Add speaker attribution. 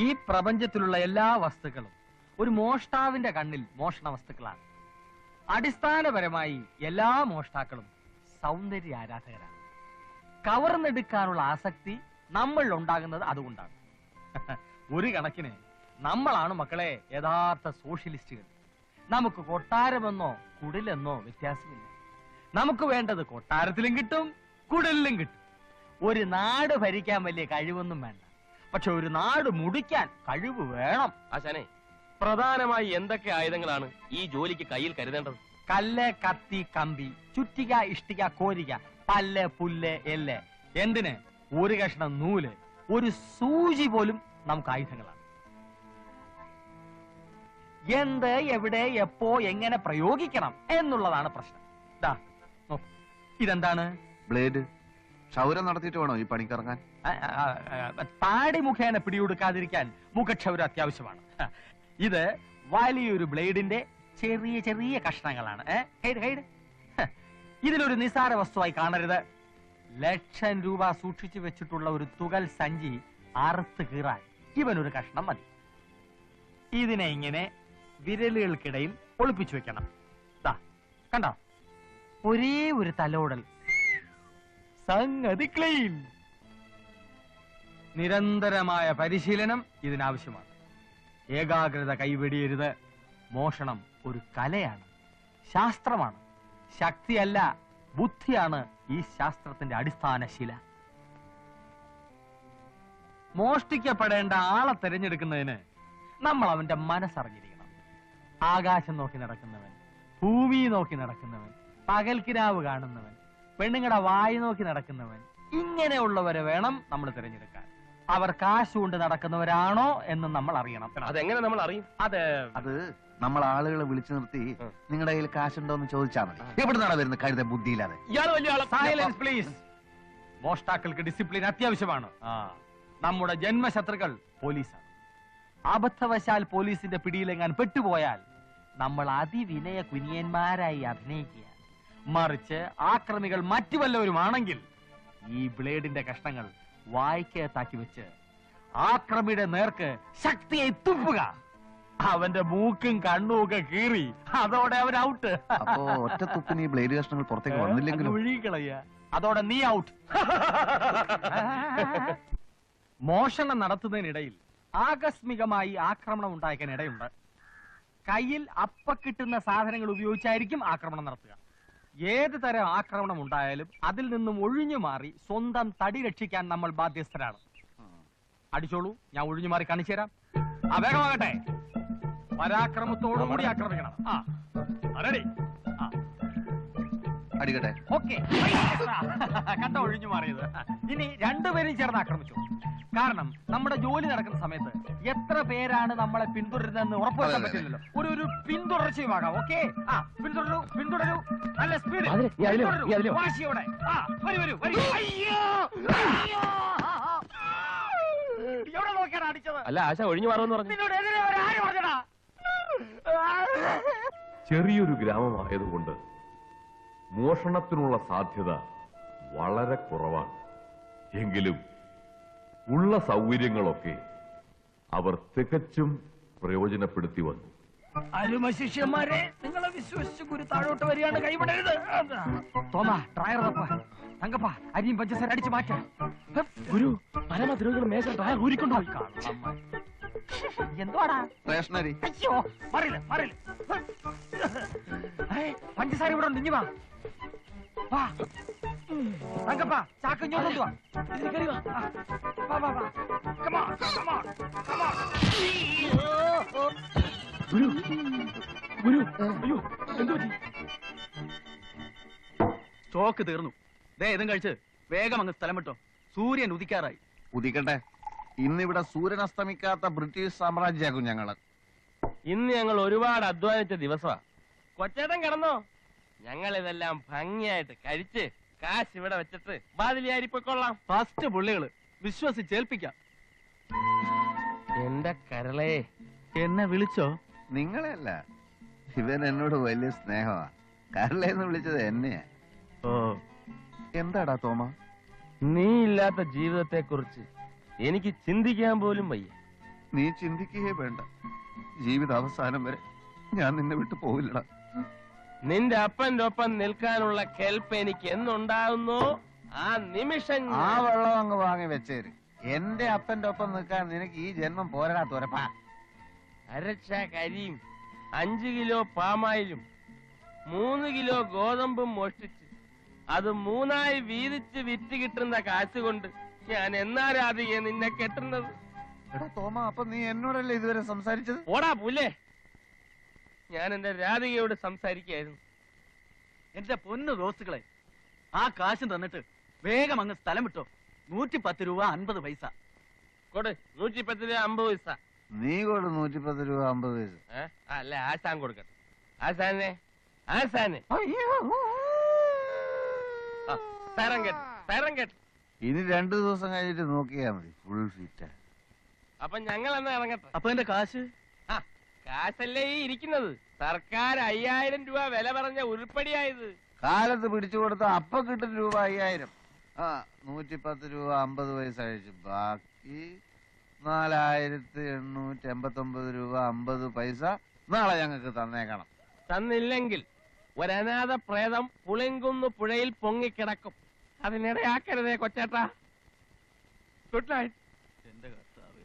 Speaker 1: ഈ പ്രപഞ്ചത്തിലുള്ള എല്ലാ വസ്തുക്കളും ഒരു മോഷ്ടാവിന്റെ കണ്ണിൽ മോഷണ വസ്തുക്കളാണ്. അടിസ്ഥാനപരമായി എല്ലാ മോഷ്ടാക്കളും സൗന്ദര്യ ആരാധകരാണ്. കവർന്നെടുക്കാനുള്ള ആസക്തി നമ്മൾ ഉണ്ടാകുന്നത് അതുകൊണ്ടാണ്. ഒരു കണക്കിന് നമ്മളാണ് മക്കളെ യഥാർത്ഥ സോഷ്യലിസ്റ്റുകൾ. നമുക്ക് കൊട്ടാരമെന്നോ കുടിലെന്നോ വ്യത്യാസമില്ല. നമുക്ക് വേണ്ടത് കൊട്ടാരത്തിലും കിട്ടും, കുടിലും കിട്ടും. ഒരു നാട് ഭരിക്കാൻ വലിയ കഴിവൊന്നും വേണ്ട, പക്ഷെ ഒരു നാട് മുടിക്കാൻ കഴിവ് വേണം.
Speaker 2: ആശാനെ, പ്രധാനമായി എന്തൊക്കെ ആയുധങ്ങളാണ് ഈ ജോലിക്ക് കയ്യിൽ കരുതേണ്ടത്?
Speaker 1: കല്ല്, കത്തി, കമ്പി, ചുറ്റിക, ഇഷ്ടിക, കോരിക, പല്ല്, പുല്ല്, എല്ല്, എന്തിന് ഒരു കഷ്ണം നൂല്, ഒരു സൂചി പോലും നമുക്ക് ആയുധങ്ങളാണ്. എന്ത്, എവിടെ, എപ്പോ, എങ്ങനെ പ്രയോഗിക്കണം എന്നുള്ളതാണ് പ്രശ്നം. ഇതെന്താണ്?
Speaker 3: ബ്ലേഡ്. ക്ഷൗരം നടത്തിയിട്ട് വേണോ ഈ പണിക്കിറങ്ങാൻ?
Speaker 1: താടി മുഖേന പിടികൊടുക്കാതിരിക്കാൻ മുഖക്ഷൗരം അത്യാവശ്യമാണ്. ഇത് വലിയൊരു ബ്ലേഡിന്റെ ചെറിയ ചെറിയ കഷ്ണങ്ങളാണ്. ഇതിലൊരു നിസാര വസ്തുവായി കാണരുത്. ലക്ഷം രൂപ സൂക്ഷിച്ചു വെച്ചിട്ടുള്ള ഒരു തുകൽ സഞ്ചി അറുത്ത് കീറാൻ ഇവനൊരു കഷ്ണം മതി. ഇതിനെ ഇങ്ങനെ വിരലുകൾക്കിടയിൽ ഒളിപ്പിച്ചു വെക്കണം. കണ്ടോ, ഒരേ ഒരു തലോടൽ, സംഗതി ക്ലീൻ. നിരന്തരമായ പരിശീലനം ഇതിനാവശ്യമാണ്. ഏകാഗ്രത കൈവെടിയരുത്. മോഷണം ഒരു കലയാണ്, ശാസ്ത്രമാണ്. ശക്തിയല്ല, ബുദ്ധിയാണ് ഈ ശാസ്ത്രത്തിന്റെ അടിസ്ഥാന ശില. മോഷ്ടിക്കപ്പെടേണ്ട ആളെ തിരഞ്ഞെടുക്കുന്നതിന് നമ്മൾ അവന്റെ മനസ്സറിഞ്ഞിരിക്കണം. ആകാശം നോക്കി നടക്കുന്നവൻ, ഭൂമി നോക്കി നടക്കുന്നവൻ, പകൽക്കിരാവ് കാണുന്നവൻ, പെണ്ണുങ്ങളുടെ വായി നോക്കി നടക്കുന്നവൻ, ഇങ്ങനെയുള്ളവരെ വേണം നമ്മൾ തിരഞ്ഞെടുക്കാൻ. അവർ കാശ് കൊണ്ട് നടക്കുന്നവരാണോ എന്ന് നമ്മൾ അറിയണം.
Speaker 2: അതെങ്ങനെ നമ്മൾ അറിയും?
Speaker 3: അത് നമ്മൾ ആളുകളെ വിളിച്ചു നിർത്തി നിങ്ങളുടെ കയ്യിൽ കാശുണ്ടോ എന്ന് ചോദിച്ചാൽ മതി. എവിടുന്നാണ് വരുന്നത് കഴുത ബുദ്ധിയില്ലാതെ?
Speaker 1: Silence please. മോഷ്ടാക്കൾക്ക് ഡിസിപ്ലിൻ അത്യാവശ്യമാണ്. നമ്മുടെ ജന്മശത്രുക്കൾ പോലീസാണ്. അബദ്ധവശാൽ പോലീസിന്റെ പിടിയിലെങ്ങാൻ പെട്ടുപോയാൽ നമ്മൾ അതിവിനയ കുനിയന്മാരായി അഭിനയിക്കുക. മറിച്ച് ആക്രമികൾ മറ്റു വല്ലവരുമാണെങ്കിൽ ഈ ബ്ലേഡിന്റെ കഷ്ണങ്ങൾ വായ്ക്കകത്താക്കി വെച്ച് ആക്രമിയുടെ നേർക്ക് ശക്തിയെ തുപ്പുക. അവന്റെ മൂക്കും കണ്ണും ഒക്കെ കീറി അതോടെ അവൻ ഔട്ട്.
Speaker 3: അപ്പോ ഒറ്റ തുപ്പിന് ഈ ബ്ലേഡ് കഷ്ണങ്ങൾ പുറത്തേക്ക് വന്നില്ലെങ്കിലും
Speaker 1: ഒഴുകിക്കളയ, അതോടെ നീ ഔട്ട്. മോഷണം നടത്തുന്നതിനിടയിൽ ആകസ്മികമായി ആക്രമണം ഉണ്ടാക്കാൻ ഇടയുണ്ട്. കയ്യിൽ അപ്പ കിട്ടുന്ന സാധനങ്ങൾ ഉപയോഗിച്ചായിരിക്കും ആക്രമണം നടത്തുക. ഏത് തരം ആക്രമണം ഉണ്ടായാലും അതിൽ നിന്നും ഒഴിഞ്ഞു മാറി സ്വന്തം തടി രക്ഷിക്കാൻ നമ്മൾ ബാധ്യസ്ഥരാണ്. അടിച്ചോളൂ, ഞാൻ ഒഴിഞ്ഞു മാറി കാണിച്ചു തരാം. വേഗമാകട്ടെ. പരാക്രമത്തോടുകൂടി ആക്രമിക്കണം.
Speaker 3: അടിക്കട്ടെ.
Speaker 1: ഓക്കെ, കണ്ട ഒഴിഞ്ഞു മാറിയത്. ഇനി രണ്ടുപേരും ചേർന്ന് ആക്രമിച്ചു. കാരണം നമ്മുടെ ജോലി നടക്കുന്ന സമയത്ത് എത്ര പേരാണ് നമ്മളെ പിന്തുടരുന്നതെന്ന് ഉറപ്പുവരുത്താൻ പറ്റില്ലല്ലോ. ഒരു പിന്തുടർച്ചയുമാകാം. ഓക്കെ, പിന്തുടരൂ, പിന്തുടരൂ, നല്ല സ്പീഡ്, വാശിയോടെ. എവിടെ നോക്കിയാണ് അടിച്ചത്?
Speaker 2: അല്ല, ആശ ഒഴിഞ്ഞു മാറുമെന്ന് പറഞ്ഞു.
Speaker 1: നിന്നോട് എതിരെ ആര് പറഞ്ഞടാ?
Speaker 4: ചെറിയൊരു ഗ്രാമമായതുകൊണ്ട് മോഷണത്തിനുള്ള സാധ്യത വളരെ കുറവാണ്. എങ്കിലും ഉള്ള സൗകര്യങ്ങളൊക്കെ അവർ തികച്ചും പ്രയോജനപ്പെടുത്തി വന്നു.
Speaker 1: അരുമ ശിഷ്യന്മാരെ, നിങ്ങളെ വിശ്വസിച്ച് ഗുരു താഴോട്ട് വരികയാണ്. കൈവിടരുത്. തോമാ, ഡ്രയർ തങ്കപ്പ, അരിയും പഞ്ചസാര അടിച്ചു മാറ്റാം.
Speaker 2: ഗുരു, പരമദ്രോഹികൾ മേശ ഡ്രയർ ഊരിക്കൊണ്ടുപോയി.
Speaker 1: എന്തുവാടാ?
Speaker 3: സ്റ്റേഷനറി.
Speaker 1: അയ്യോ, മറിയില്ല, മറിയില്ല. പഞ്ചസാര ഇവിടെ ഉണ്ട്, ഇഞ്ഞു വാ. തങ്കപ്പ, ചാക്ക് ഇങ്ങോട്ട് കൊണ്ടുവാ.
Speaker 2: ഗുരു, ഗുരു, അയ്യോ, എന്തോ
Speaker 5: സ്റ്റോക്ക് തീർന്നു. ദേ ഇതും കഴിച്ച് വേഗം അങ്ങ് സ്ഥലം വിട്ടോ. സൂര്യൻ ഉദിക്കാറായി.
Speaker 3: ഉദിക്കട്ടെ. ഇന്നിവിടെ സൂര്യൻ അസ്തമിക്കാത്ത ബ്രിട്ടീഷ് സാമ്രാജ്യമാകും ഞങ്ങള്.
Speaker 2: ഇന്ന് ഞങ്ങൾ ഒരുപാട് അധ്വാനിച്ച ദിവസമാ. കൊച്ചേട്ടൻ കിടന്നോ? ഞങ്ങൾ ഇതെല്ലാം ഭംഗിയായിട്ട് കഴിച്ച് കാശ് ഇവിടെ വെച്ചിട്ട് ബാതിലിയാരിപ്പൊക്കൊള്ളാം.
Speaker 5: ഫസ്റ്റ് പുള്ളികള് വിശ്വസിച്ചേൽപ്പിക്കാം.
Speaker 2: എന്റെ കരളേ,
Speaker 5: എന്നെ വിളിച്ചോ?
Speaker 3: നിങ്ങളെയല്ല, ഇവൻ എന്നോട് വലിയ സ്നേഹമാ. കരളേന്ന് വിളിച്ചത് എന്നെയാ.
Speaker 2: ഓ,
Speaker 3: എന്താടാ തോമ?
Speaker 2: നീ ഇല്ലാത്ത ജീവിതത്തെ കുറിച്ച് എനിക്ക് ചിന്തിക്കാൻ പോലും വയ്യ.
Speaker 3: നീ ചിന്തിക്കുകയേ വേണ്ട. ജീവിതാവസാനം വരെ ഞാൻ നിന്നെ വിട്ടു പോവില്ലടാ.
Speaker 2: നിന്റെ അപ്പന്റെ ഒപ്പം നിൽക്കാനുള്ള കെൽപ്പ് എനിക്ക് എന്നുണ്ടാകുന്നു ആ നിമിഷം
Speaker 3: ആ വെള്ളം അങ്ങ് വാങ്ങി വെച്ചേര്. എന്റെ അപ്പന്റെ ഒപ്പം നിൽക്കാൻ നിനക്ക് ഈ ജന്മം പോരടാ തുരപ്പാ.
Speaker 2: അരച്ച കരിയും 5 കിലോ പാമായിലും 3 കിലോ ഗോതമ്പും മോഷ്ടിച്ച് അത് 3ആയി വീതിച്ച് വിറ്റ് കിട്ടുന്ന കാശ് കൊണ്ട് ഞാൻ എന്നാ രാധികയെ നിന്നെ കെട്ടുന്നത്?
Speaker 3: എടാ തോമ, അപ്പൊ നീ എന്നോടല്ലേ ഇതുവരെ സംസാരിച്ചത്?
Speaker 2: ഓടാ പുല്ലേ, ഞാൻ എന്റെ രാധികയോട് സംസാരിക്കായിരുന്നു.
Speaker 5: എന്റെ പൊന്നു ദോസ്തുക്കളെ, ആ കാശ് തന്നിട്ട് വേഗം അങ്ങ് സ്ഥലം വിട്ടോ. 110 രൂപ 50 പൈസ.
Speaker 2: കൊടു 110 രൂപ 50 പൈസ.
Speaker 3: നീ കൊടു 110 രൂപ 50 പൈസ.
Speaker 2: അല്ല ആശാൻ കൊടുക്കട്ടെ. ആശാനെ ആശാനെ തരം കേട്ട് തരം കേട്ട്.
Speaker 3: ഇനി 2 ദിവസം കഴിഞ്ഞിട്ട് നോക്കിയാ മതി. Full fit.
Speaker 2: അപ്പൊ ഞങ്ങൾ എന്നാ ഇറങ്ങട്ടെ.
Speaker 5: അപ്പൊ എന്റെ കാശ്?
Speaker 2: കാശല്ലേ ഈ ഇരിക്കുന്നത്. സർക്കാർ 5000 രൂപ വില പറഞ്ഞ ഉരുപ്പടിയായത്.
Speaker 3: കാലത്ത് പിടിച്ചു കൊടുത്ത അപ്പൊ കിട്ടും രൂപ 5000. 110 രൂപ 50 പൈസ അഴിച്ചു. ബാക്കി 4889 രൂപ 50 പൈസ നാളെ ഞങ്ങൾക്ക് തന്നേക്കണം.
Speaker 2: തന്നില്ലെങ്കിൽ ഒരനാഥ പ്രേതം പുളിങ്കുന്ന് പുഴയിൽ പൊങ്ങിക്കിടക്കും. അതിനിടയാക്കരുതേ കൊച്ചേട്ടാ. Good night.
Speaker 5: എന്റെ കർത്താവേ.